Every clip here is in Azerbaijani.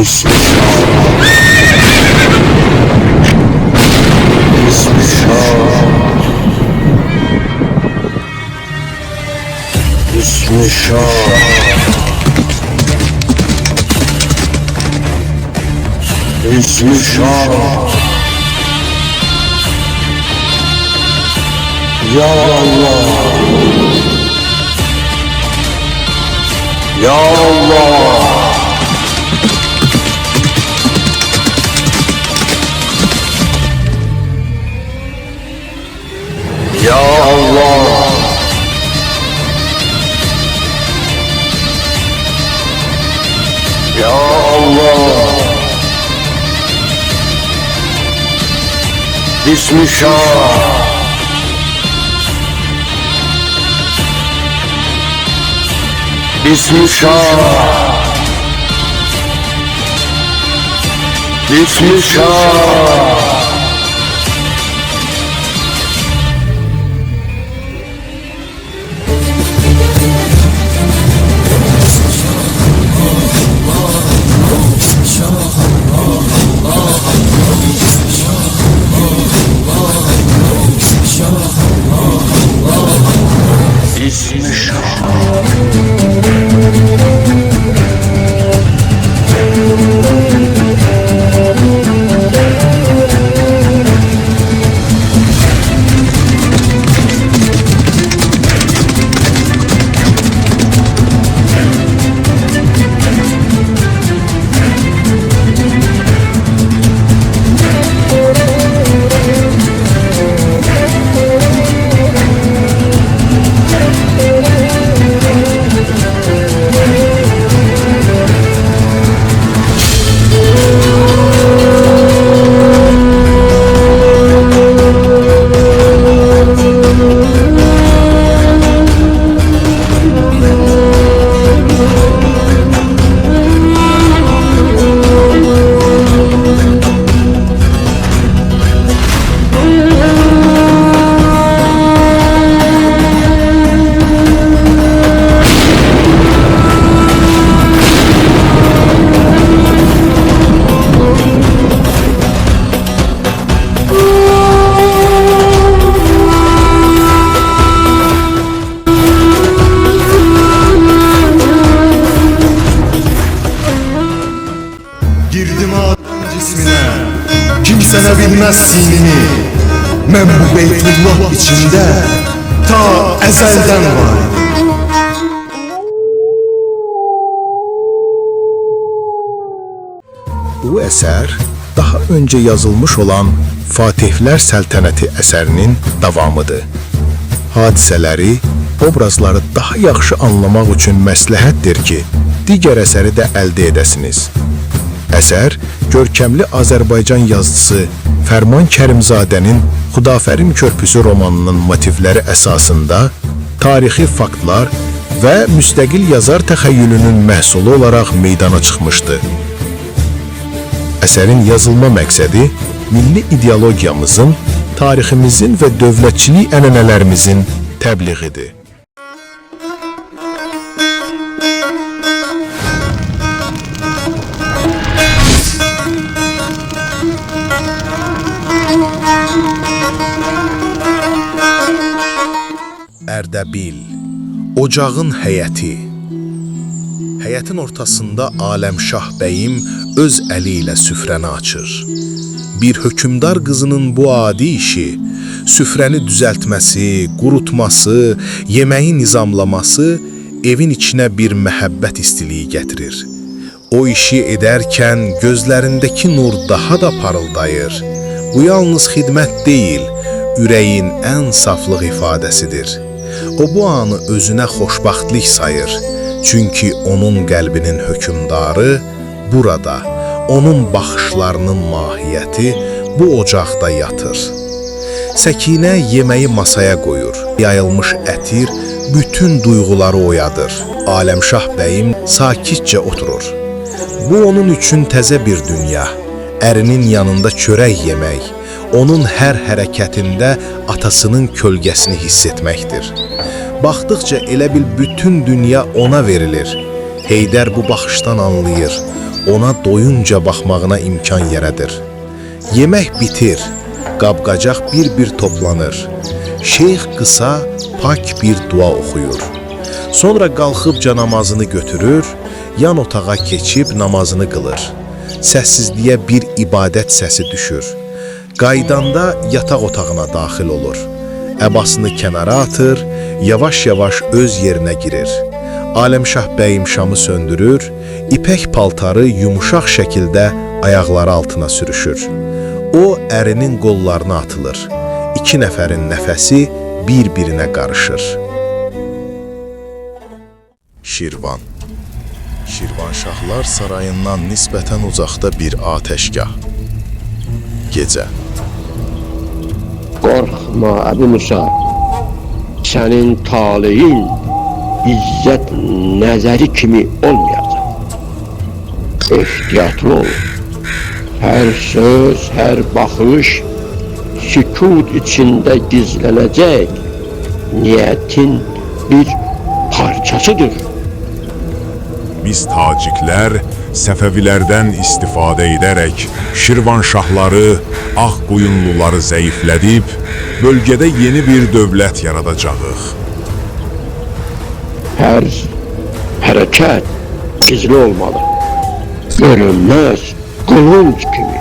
İsmi Şah. İsmi Şah. İsmi Şah. İsmi Şah. Ya Allah. Ya Allah. Ya Allah. Ya Allah. İsmi Şah. İsmi Şah. İsmi Şah. İsmi Şah. Girdim Adem cismine, kimsene bilmez sinini. Ben bu Beytullah içinde ta ezelden var. Bu eser daha önce yazılmış olan Fatihler Səltənəti əsərinin davamıdır. Hadisələri, obrazları daha yaxşı anlamaq üçün məsləhətdir ki, digər əsəri də əldə edəsiniz. Əsər, görkəmli Azərbaycan yazıcısı Fərman Kərimzadənin Xudafərin Körpüsü romanının motivləri əsasında tarixi faktlar və müstəqil yazar təxəyyülünün məhsulu olaraq meydana çıxmışdı. Əsərin yazılma məqsədi milli ideologiyamızın, tariximizin və dövlətçilik ənənələrimizin təbliğidir. Ərdəbil, ocağın həyəti. Həyətin ortasında Aləmşah bəyim öz əli ilə süfrəni açır. Bir hökümdar qızının bu adi işi, süfrəni düzəltməsi, qurutması, yeməyi nizamlaması evin içinə bir məhəbbət istiliyi gətirir. O işi edərkən gözlərindəki nur daha da parıldayır. Bu yalnız xidmət deyil, ürəyin ən saflıq ifadəsidir. O bu anı özünə xoşbaxtlik sayır. Çünki onun qəlbinin hökümdarı burada, onun baxışlarının mahiyyəti bu ocaqda yatır. Səkinə yeməyi masaya qoyur. Yayılmış ətir bütün duyğuları oyadır. Aləmşah bəyim sakitcə oturur. Bu onun üçün təzə bir dünya. Ərinin yanında çörək yemək, onun hər hərəkətində atasının kölgəsini hiss etməkdir. Baxdıqca elə bil bütün dünya ona verilir. Heydər bu baxışdan anlayır. ona doyunca baxmağına imkan yaradır. Yemək bitir, qab-qacaq bir-bir toplanır. Şeyx qısa, pak bir dua oxuyur. Sonra qalxıb namazını götürür, yan otağa keçib namazını qılır. Səssizliyə bir ibadət səsi düşür. Qaydanda yataq otağına daxil olur. Əbasını kənara atır, yavaş-yavaş öz yerinə girir. Aləmşah bəyim şamı söndürür, ipək paltarı yumuşaq şəkildə ayaqları altına sürüşür. O, ərinin qollarına atılır. İki nəfərin nəfəsi bir-birinə qarışır. Şirvan. Şirvanşahlar sarayından nisbətən uzaqda bir atəşgah. Gecə. Qorxma Əbu Musa, sənin taleyin izzət nəzəri kimi olmayacaq. Ehtiyatlı ol. Hər söz, hər baxış sükut içində gizlənəcək niyyətin bir parçasıdır. Biz taciklər Səfəvilərdən istifadə edərək Şirvanşahları, Ağqoyunluları zəiflədib, bölgədə yeni bir dövlət yaradacağıq. Hər hərəkət gizli olmalı. Görünməz qılınc kimi.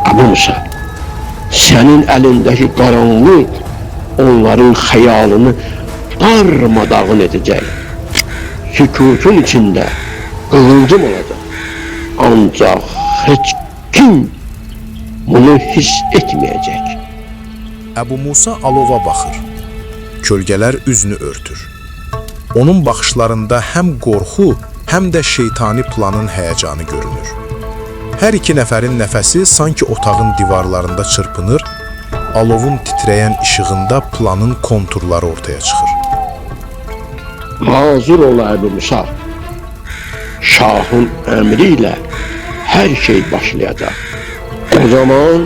Əbu Musa, sənin əlindəki qaranlıq onların xəyalını darmadağın edəcək. Sükutun içində qılıncım olacaq. Ancaq heç kim bunu hiss etməyəcək. Əbu Musa alova baxır. Kölgələr üzünü örtür. Onun baxışlarında həm qorxu, həm də şeytani planın həyəcanı görünür. Hər iki nəfərin nəfəsi sanki otağın divarlarında çırpınır, alovun titrəyən işığında planın konturları ortaya çıxır. Hazır ol Əbu Musa. Şahın əmri ilə hər şey başlayacaq. O zaman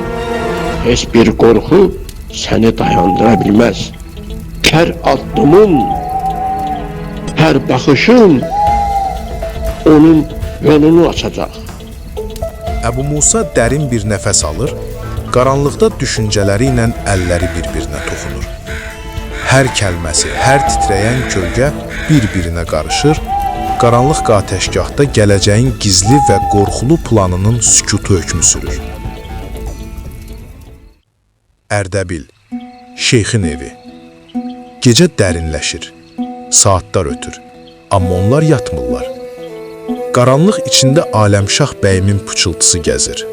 heç bir qorxu səni dayandıra bilməz. Hər addımın, hər baxışın onun yolunu açacaq. Əbu Musa dərin bir nəfəs alır, qaranlıqda düşüncələri ilə əlləri bir-birinə toxunur. Hər kəlməsi, hər titrəyən kölgə bir-birinə qarışır, qaranlıq atəşgahda gələcəyin gizli və qorxulu planının sükutu hökmü sürür. Ərdəbil, Şeyxin evi. Gecə dərinləşir, saatlar ötür, amma onlar yatmırlar. Qaranlıq içində Aləmşah bəyimin pıçıltısı gəzir.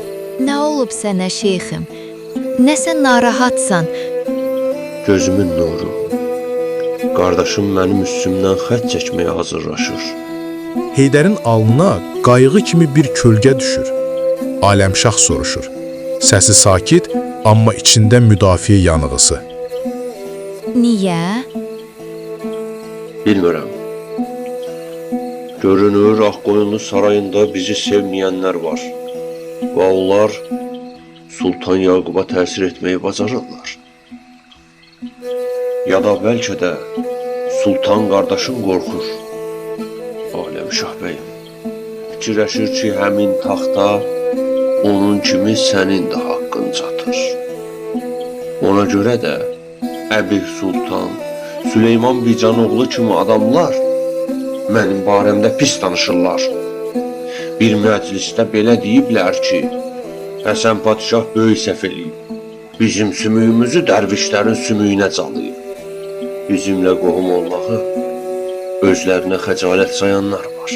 Nə olub sənə şeyxim? Nəsə narahatsan? Gözümün nuru. Qardaşım mənim üstümdən xət çəkməyə hazırlaşır. Heydərin alnına qayğı kimi bir kölgə düşür. Aləmşah soruşur. Səsi sakit, amma içində müdafiə yanğısı. Niyə? Bilmirəm. Görünür, Ağqoyunlu sarayında bizi sevməyənlər var. Və onlar Sultan Yaquba təsir etməyi bacarırlar. Ya da bəlkə də Sultan qardaşım qorxur. Aləmşah bəyim, fikirləşir ki, həmin taxta onun kimi sənin də haqqın çatır. Ona görə də Əbih Sultan, Süleyman Bicanoğlu kimi adamlar mənim barəmdə pis danışırlar. Bir məclisdə belə deyiblər ki, Həsən Padişah böyük səhv eləyib. Bizim sümüyümüzü dərvişlərin sümüyünə çalıyıb. Bizimlə qohum olmağı özlərinə xəcalət sayanlar var.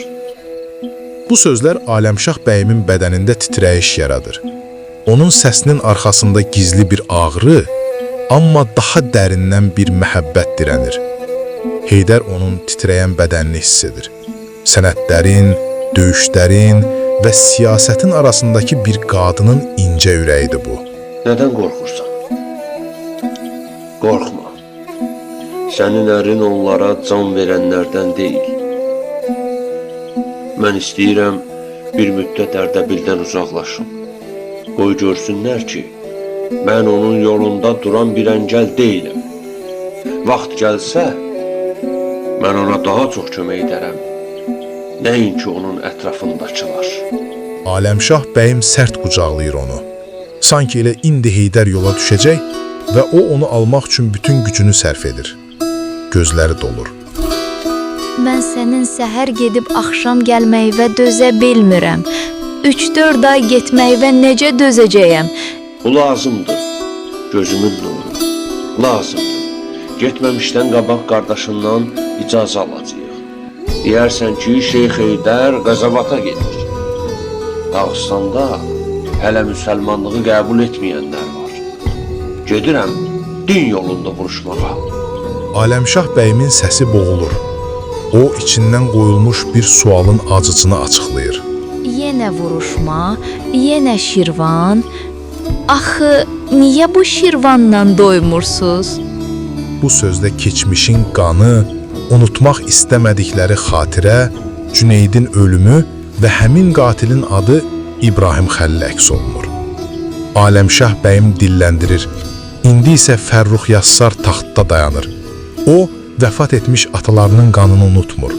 Bu sözlər Aləmşah bəyimin bədənində titrəyiş yaradır. Onun səsinin arxasında gizli bir ağrı, amma daha dərindən bir məhəbbət dirənir. Heydər onun titrəyən bədənini hiss edir. Sənətlərin, döyüşlərin və siyasətin arasındakı bir qadının incə ürəyidir bu. Nədən qorxursan? Qorxma. Sənin ərin onlara can verənlərdən deyil. Mən istəyirəm bir müddət Ərdəbildən uzaqlaşım. Qoy görsünlər ki, mən onun yolunda duran bir əngəl deyiləm. Vaxt gəlsə, mən ona daha çox kömək edərəm. nəinki onun ətrafındakılar. Aləmşah bəyim sərt qucaqlayır onu. Sanki elə indi Heydər yola düşəcək və o onu almaq üçün bütün gücünü sərf edir. Gözləri dolur. Mən sənin səhər gedib axşam gəlməyivə dözə bilmirəm. 3-4 ay getməyivə necə dözəcəyəm? Bu lazımdır, gözümün nuru, lazımdır. Getməmişdən qabaq qardaşından icazə alacağıq. Deyərsən ki, Şeyx Heydər Qəzavata gedir. Dağıstanda hələ müsəlmanlığı qəbul etməyənlər var. Gedirəm din yolunda vuruşmağa. Aləmşah bəyimin səsi boğulur. O, içindən qoyulmuş bir sualın acısını açıqlayır. Yenə vuruşma, yenə Şirvan. Axı, niyə bu Şirvanla doymursuz? Bu sözdə keçmişin qanı, unutmaq istəmədikləri xatirə, Cüneydin ölümü və həmin qatilin adı İbrahim Xəlil əks olunur. Aləmşah bəyim dilləndirir. İndi isə Fərrux Yassar taxtda dayanır. O, vəfat etmiş atalarının qanını unutmur.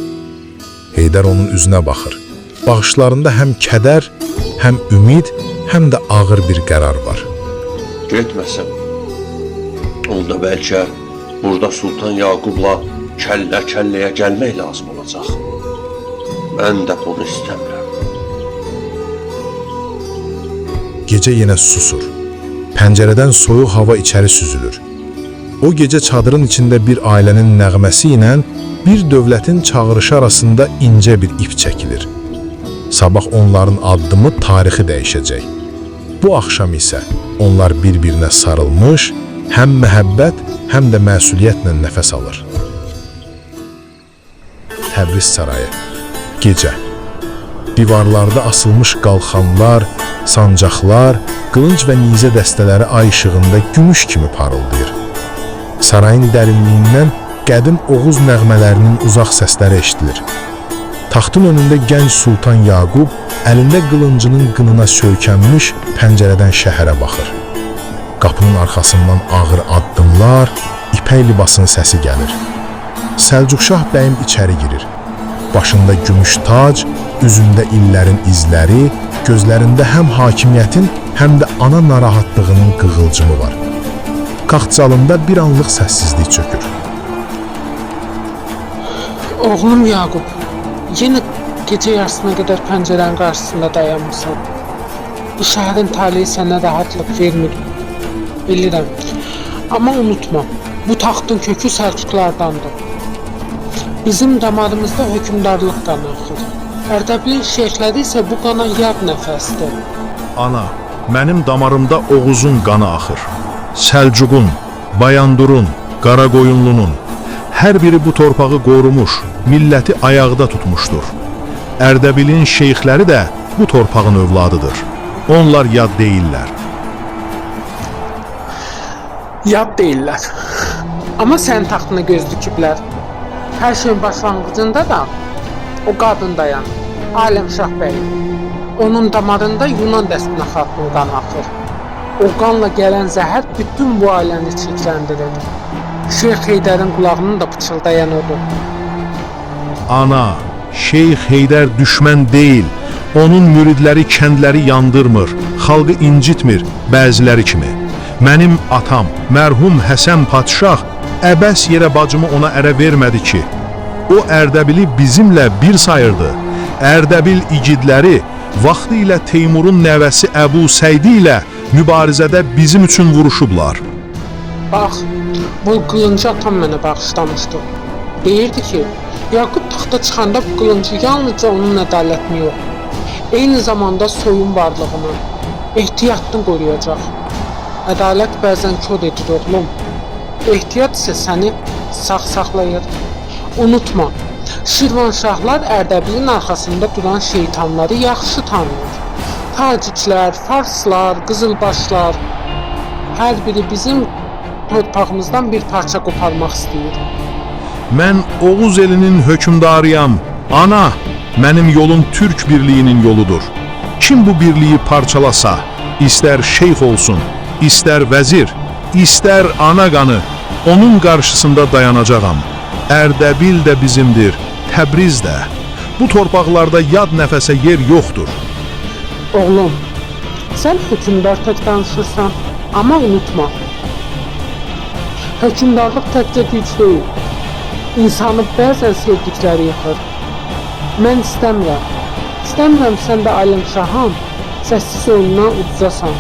Heydər onun üzünə baxır. Baxışlarında həm kədər, həm ümid, həm də ağır bir qərar var. Getməsəm, onda bəlkə burada Sultan Yaqubla kəllə-kəlləyə gəlmək lazım olacaq. Mən də bunu istəmirəm. Gecə yenə susur. Pəncərədən soyuq hava içəri süzülür. O gecə çadırın içində bir ailənin nəğməsi ilə bir dövlətin çağırışı arasında incə bir ip çəkilir. Sabah onların addımı tarixi dəyişəcək. Bu axşam isə onlar bir-birinə sarılmış, həm məhəbbət, həm də məsuliyyətlə nəfəs alır. Təbriz sarayı. Gecə. Divarlarda asılmış qalxanlar, sancaqlar, qılınc və nizə dəstələri ay işığında gümüş kimi parıldayır. Sarayın dərinliyindən qədim Oğuz nəğmələrinin uzaq səsləri eşidilir. Taxtın önündə gənc Sultan Yaqub əlində qılıncının qınına söykənmiş pəncərədən şəhərə baxır. Qapının arxasından ağır addımlar, ipək libasın səsi gəlir. Səlcuqşah bəyim içəri girir. Başında gümüş tac, üzündə illərin izləri, gözlərində həm hakimiyyətin, həm də ana narahatlığının qığılcımı var. Kaxtsalında bir anlıq səssizlik çökür. Oğlum Yaqub, yenə gecə yarısına qədər pəncərənin qarşısında dayanmışsan. Bu şəhərin taleyi sənə rahatlıq vermir. Bilirəm. Amma unutma, bu taxtın kökü Səlcuqlardandır. Bizim damarımızda hökmdarlıq qanı axır. Ərdəbilin şeyxləri isə bu qana yad nəfəsdir. Ana, mənim damarımda Oğuzun qanı axır. Səlcuqun, Bayandurun, Qaraqoyunlunun, hər biri bu torpağı qorumuş, milləti ayaqda tutmuşdur. Ərdəbilin şeyxləri də bu torpağın övladıdır. Onlar yad deyillər. Yad deyirlər. Amma sənin taxtına göz dikiblər. Hər şeyin başlanğıcında da o qadın dayanır. Aləmşah bəy. Onun damarında Yunan dəstinə xalqının qanı axır. O qanla gələn zəhər bütün bu ailəni çirkləndirir. Şeyx Heydərin qulağının da pıçıldayan odur. Ana, Şeyx Heydər düşmən deyil. Onun müridləri kəndləri yandırmır, xalqı incitmir bəziləri kimi. Mənim atam, mərhum Həsən Padşah əbəs yerə bacımı ona ərə vermədi ki, o Ərdəbili bizimlə bir sayırdı. Ərdəbil igidləri vaxtı ilə Teymurun nəvəsi Əbu Səydi ilə mübarizədə bizim üçün vuruşublar. Bax, bu qılıncı atam mənə bağışlamışdı. Deyirdi ki, Yaqub taxta çıxanda bu qılıncı yalnızca onun ədalətini yox, eyni zamanda soyun varlığını, ehtiyatını qoruyacaq. Ədalət bəzən kod edir oğlum. Ehtiyat isə səni sağ saxlayır. Unutma, Şirvanşahlar Ərdəbilin arxasında duran şeytanları yaxşı tanıyır. Taciklər, Farslar, Qızılbaşlar, hər biri bizim torpağımızdan bir parça qoparmaq istəyir. Mən Oğuz elinin hökmdarıyam. Ana, mənim yolum Türk birliyinin yoludur. Kim bu birliyi parçalasa, istər şeyx olsun, istər vəzir, istər ana qanı, onun qarşısında dayanacağam. Ərdəbil də bizimdir, Təbriz də. Bu torpaqlarda yad nəfəsə yer yoxdur. Oğlum, sən hökmdar tək danışırsan, amma unutma. Hökmdarlıq təkcə güc deyil. İnsanı bəzən sevdikləri yıxır. Mən istəmirəm sən də Aləmşahın səssiz oyundan udzasan.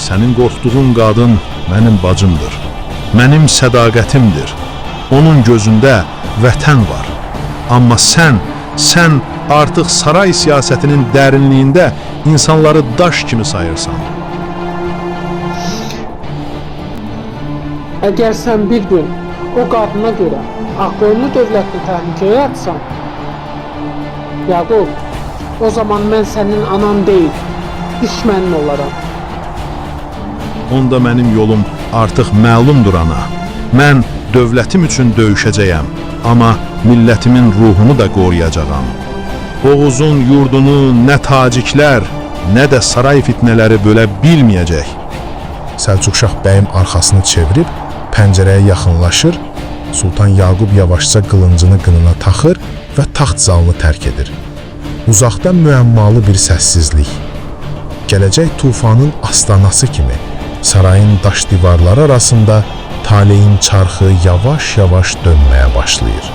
Sənin qorxduğun qadın mənim bacımdır. Mənim sədaqətimdir. Onun gözündə vətən var. Amma sən artıq saray siyasətinin dərinliyində insanları daş kimi sayırsan. Əgər sən bir gün o qadına görə Ağqoyunlu dövlətini təhlükəyə atsan, Yaqub, o zaman mən sənin anan deyil, düşmənin olaram. Onda mənim yolum artıq məlumdur ana. Mən dövlətim üçün döyüşəcəyəm, amma millətimin ruhunu da qoruyacağam. Oğuzun yurdunu nə taciklər, nə də saray fitnələri bölə bilməyəcək. Səlcuq Şah bəyim arxasını çevirib pəncərəyə yaxınlaşır. Sultan Yaqub yavaşca qılıncını qınına taxır və taxt zalını tərk edir. Uzaqdan müəmmalı bir səssizlik. Gələcək tufanın astanası kimi sarayın daş divarları arasında taleyin çarxı yavaş-yavaş dönməyə başlayır.